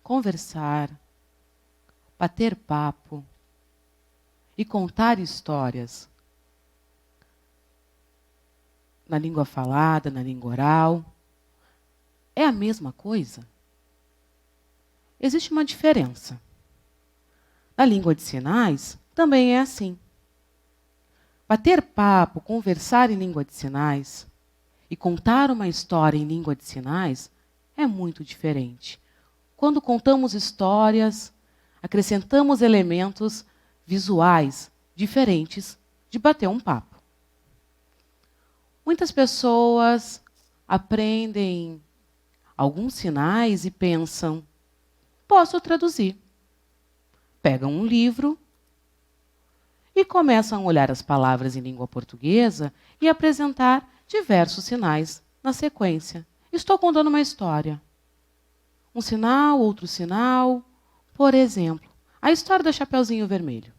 conversar, bater papo e contar histórias na língua falada, na língua oral, é a mesma coisa? Existe uma diferença. Na língua de sinais, também é assim. Bater papo, conversar em língua de sinais e contar uma história em língua de sinais é muito diferente. Quando contamos histórias, acrescentamos elementos visuais diferentes de bater um papo. Muitas pessoas aprendem alguns sinais e pensam, posso traduzir. Pegam um livro e começam a olhar as palavras em língua portuguesa e apresentar diversos sinais na sequência. Estou contando uma história. Um sinal, outro sinal. Por exemplo, a história do Chapeuzinho Vermelho.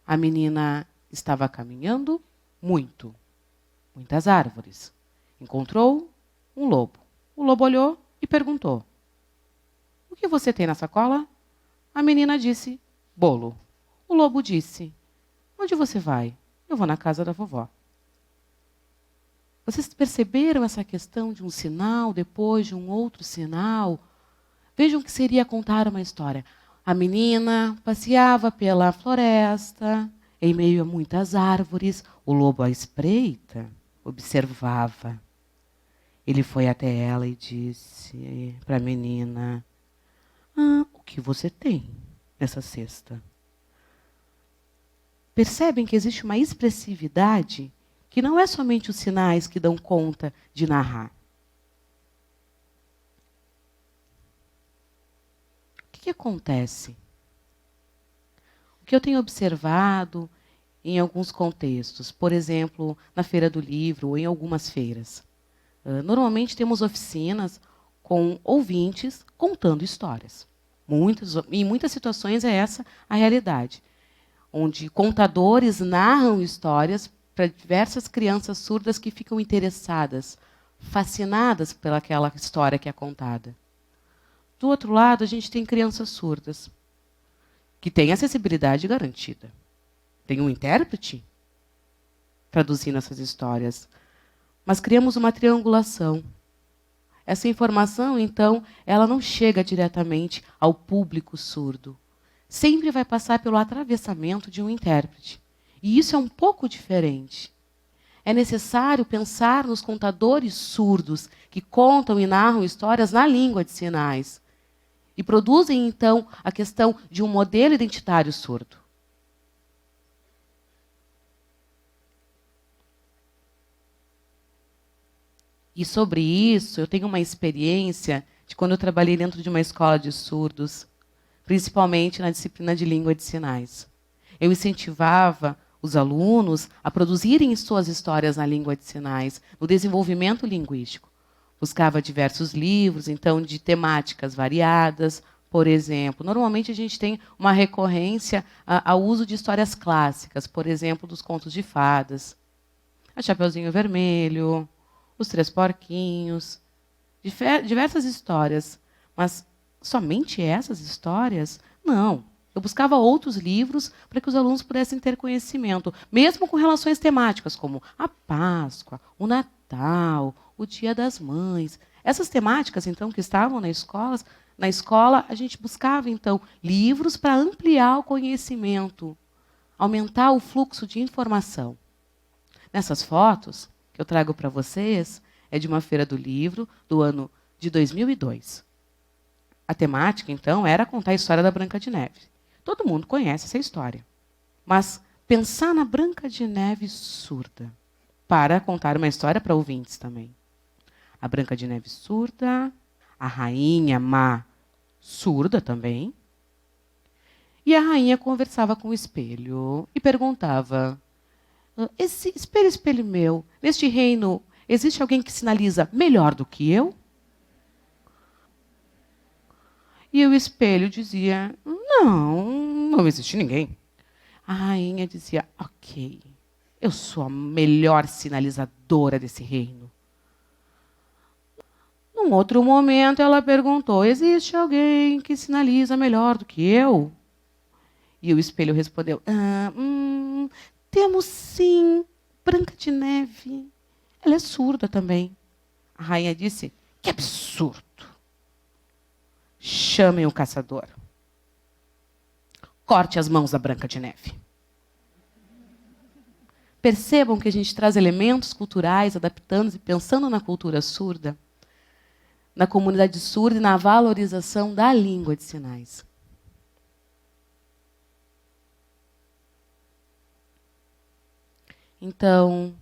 A menina estava caminhando muitas árvores. Encontrou um lobo. O lobo olhou e perguntou: o que você tem na sacola? A menina disse: bolo. O lobo disse: onde você vai? Eu vou na casa da vovó. Vocês perceberam essa questão de um sinal, depois de um outro sinal? Vejam que seria contar uma história. A menina passeava pela floresta, em meio a muitas árvores. O lobo à espreita observava. Ele foi até ela e disse para a menina: o que você tem nessa cesta? Percebem que existe uma expressividade que não é somente os sinais que dão conta de narrar. O que acontece? O que eu tenho observado em alguns contextos, por exemplo, na Feira do Livro ou em algumas feiras. Normalmente temos oficinas com ouvintes contando histórias. Em muitas situações é essa a realidade, onde contadores narram histórias para diversas crianças surdas que ficam interessadas, fascinadas pelaquela história que é contada. Do outro lado, a gente tem crianças surdas, que têm acessibilidade garantida. Tem um intérprete traduzindo essas histórias. Mas criamos uma triangulação. Essa informação, então, ela não chega diretamente ao público surdo. Sempre vai passar pelo atravessamento de um intérprete. E isso é um pouco diferente. É necessário pensar nos contadores surdos que contam e narram histórias na língua de sinais. E produzem, então, a questão de um modelo identitário surdo. E sobre isso, eu tenho uma experiência de quando eu trabalhei dentro de uma escola de surdos, principalmente na disciplina de língua de sinais. Eu incentivava os alunos a produzirem suas histórias na língua de sinais, no desenvolvimento linguístico. Buscava diversos livros, então, de temáticas variadas. Por exemplo, normalmente a gente tem uma recorrência ao uso de histórias clássicas, por exemplo, dos contos de fadas. A Chapeuzinho Vermelho, Os Três Porquinhos, diversas histórias. Mas somente essas histórias? Não. Eu buscava outros livros para que os alunos pudessem ter conhecimento, mesmo com relações temáticas, como a Páscoa, o Natal, o Dia das Mães. Essas temáticas, então, que estavam na escola, a gente buscava, então, livros para ampliar o conhecimento, aumentar o fluxo de informação. Nessas fotos que eu trago para vocês, é de uma feira do livro do ano de 2002. A temática, então, era contar a história da Branca de Neve. Todo mundo conhece essa história. Mas pensar na Branca de Neve surda, para contar uma história para ouvintes também. A Branca de Neve surda, a rainha má surda também. E a rainha conversava com o espelho e perguntava: esse espelho, espelho meu, neste reino existe alguém que sinaliza melhor do que eu? E o espelho dizia: não existe ninguém. A rainha dizia: ok, eu sou a melhor sinalizadora desse reino. Num outro momento, ela perguntou: existe alguém que sinaliza melhor do que eu? E o espelho respondeu: temos sim, Branca de Neve. Ela é surda também. A rainha disse: que absurdo. Chamem o caçador. Corte as mãos da Branca de Neve. Percebam que a gente traz elementos culturais, adaptando e pensando na cultura surda, na comunidade surda e na valorização da língua de sinais. Então,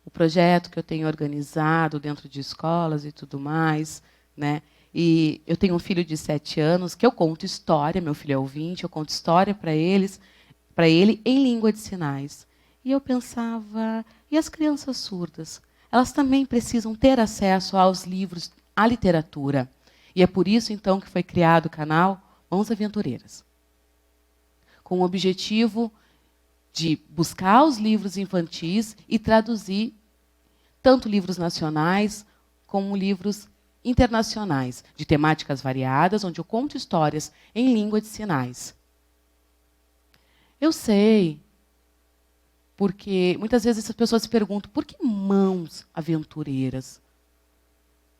o projeto que eu tenho organizado dentro de escolas e tudo mais, né? E eu tenho um filho de 7 anos que eu conto história, meu filho é ouvinte, eu conto história para ele em língua de sinais. E eu pensava, e as crianças surdas? Elas também precisam ter acesso aos livros, à literatura. E é por isso, então, que foi criado o canal Mãos Aventureiras, com o objetivo de buscar os livros infantis e traduzir tanto livros nacionais como livros internacionais, de temáticas variadas, onde eu conto histórias em língua de sinais. Eu sei, porque muitas vezes as pessoas se perguntam, por que mãos aventureiras?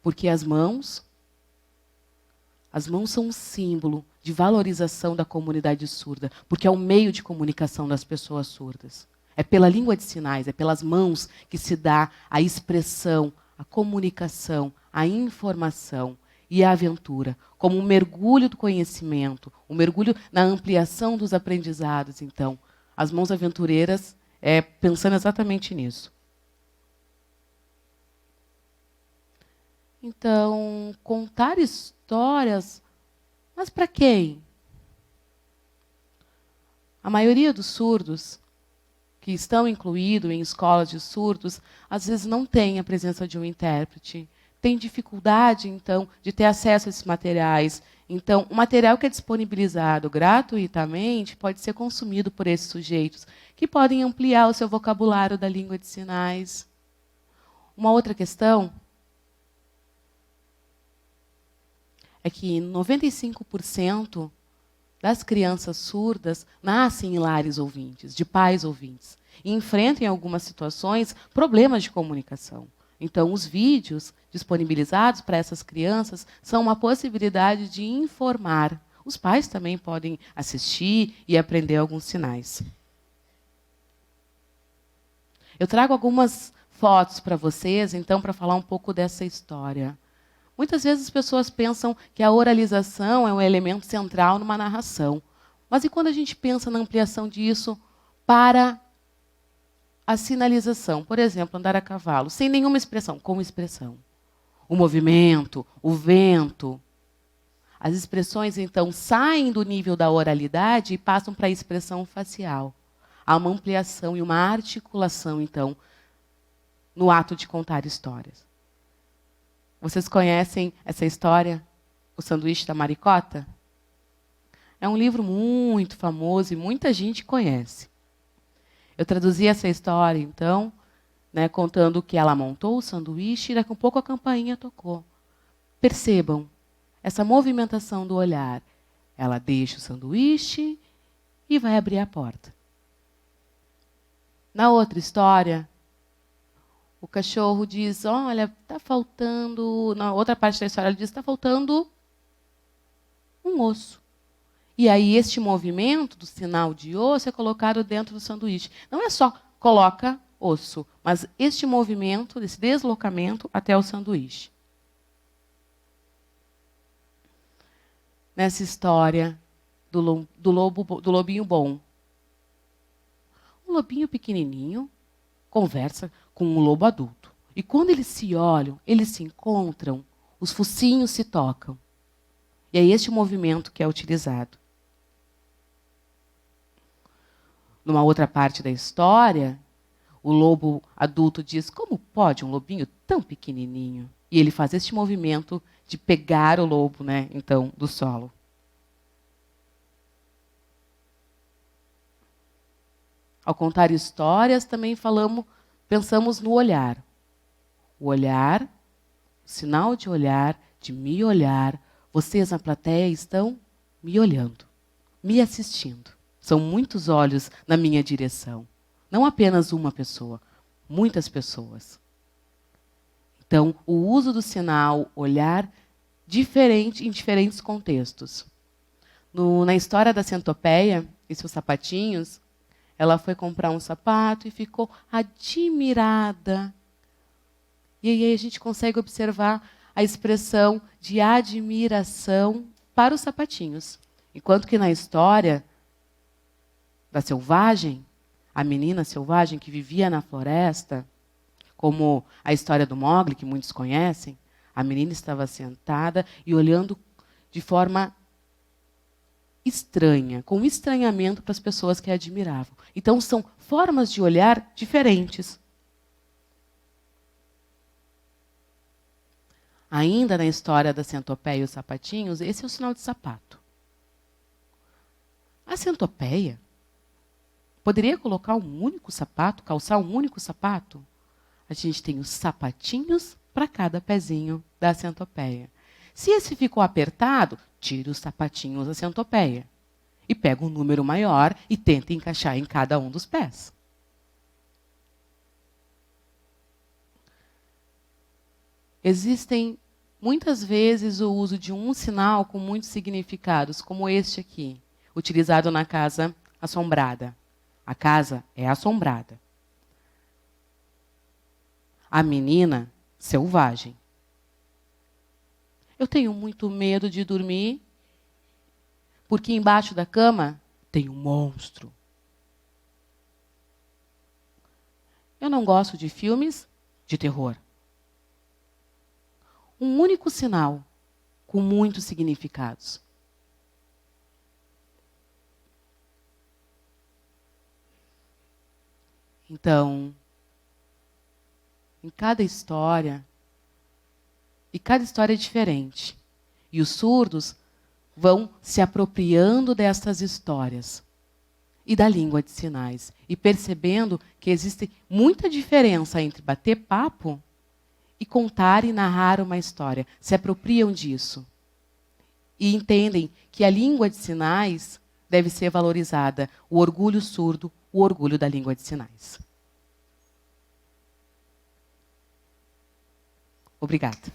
Porque as mãos são um símbolo de valorização da comunidade surda, porque é o meio de comunicação das pessoas surdas. É pela língua de sinais, é pelas mãos que se dá a expressão, a comunicação, a informação e a aventura, como um mergulho do conhecimento, um mergulho na ampliação dos aprendizados. Então, as Mãos Aventureiras pensando exatamente nisso. Então, contar histórias, mas para quem? A maioria dos surdos que estão incluídos em escolas de surdos, às vezes não tem a presença de um intérprete. Tem dificuldade, então, de ter acesso a esses materiais. Então, o material que é disponibilizado gratuitamente pode ser consumido por esses sujeitos, que podem ampliar o seu vocabulário da língua de sinais. Uma outra questão é que 95% das crianças surdas nascem em lares ouvintes, de pais ouvintes, e enfrentam em algumas situações problemas de comunicação. Então, os vídeos disponibilizados para essas crianças são uma possibilidade de informar. Os pais também podem assistir e aprender alguns sinais. Eu trago algumas fotos para vocês, então, para falar um pouco dessa história. Muitas vezes as pessoas pensam que a oralização é um elemento central numa narração. Mas e quando a gente pensa na ampliação disso para a sinalização? Por exemplo, andar a cavalo, sem nenhuma expressão, como expressão. O movimento, o vento. As expressões, então, saem do nível da oralidade e passam para a expressão facial. Há uma ampliação e uma articulação, então, no ato de contar histórias. Vocês conhecem essa história, O Sanduíche da Maricota? É um livro muito famoso e muita gente conhece. Eu traduzi essa história, então, contando que ela montou o sanduíche e daqui a um pouco a campainha tocou. Percebam essa movimentação do olhar. Ela deixa o sanduíche e vai abrir a porta. Na outra história, o cachorro diz, olha, está faltando... Na outra parte da história, ele diz, está faltando um osso. E aí, este movimento do sinal de osso é colocado dentro do sanduíche. Não é só coloca osso, mas este movimento, esse deslocamento até o sanduíche. Nessa história do lobinho bom. Um lobinho pequenininho conversa com um lobo adulto. E quando eles se olham, eles se encontram, os focinhos se tocam. E é este movimento que é utilizado. Numa outra parte da história, o lobo adulto diz, como pode um lobinho tão pequenininho? E ele faz este movimento de pegar o lobo, então, do solo. Ao contar histórias, também pensamos no olhar. O olhar sinal de olhar, de me olhar. Vocês na plateia estão me olhando, me assistindo. São muitos olhos na minha direção. Não apenas uma pessoa, muitas pessoas. Então, o uso do sinal, olhar, diferente em diferentes contextos. Na história da centopeia e seus sapatinhos, ela foi comprar um sapato e ficou admirada. E aí a gente consegue observar a expressão de admiração para os sapatinhos. Enquanto que na história da selvagem, a menina selvagem que vivia na floresta, como a história do Mowgli, que muitos conhecem, a menina estava sentada e olhando de forma estranha, com estranhamento para as pessoas que a admiravam. Então, são formas de olhar diferentes. Ainda na história da centopeia e os sapatinhos, esse é o sinal de sapato. A centopeia poderia colocar um único sapato, calçar um único sapato? A gente tem os sapatinhos para cada pezinho da centopeia. Se esse ficou apertado, tira os sapatinhos da centopeia. E pega um número maior e tenta encaixar em cada um dos pés. Existem, muitas vezes, o uso de um sinal com muitos significados, como este aqui, utilizado na casa assombrada. A casa é assombrada. A menina, selvagem. Eu tenho muito medo de dormir, porque embaixo da cama tem um monstro. Eu não gosto de filmes de terror. Um único sinal com muitos significados. Então, em cada história, e cada história é diferente, e os surdos vão se apropriando destas histórias e da língua de sinais, e percebendo que existe muita diferença entre bater papo e contar e narrar uma história. Se apropriam disso e entendem que a língua de sinais deve ser valorizada, o orgulho surdo, o orgulho da língua de sinais. Obrigada.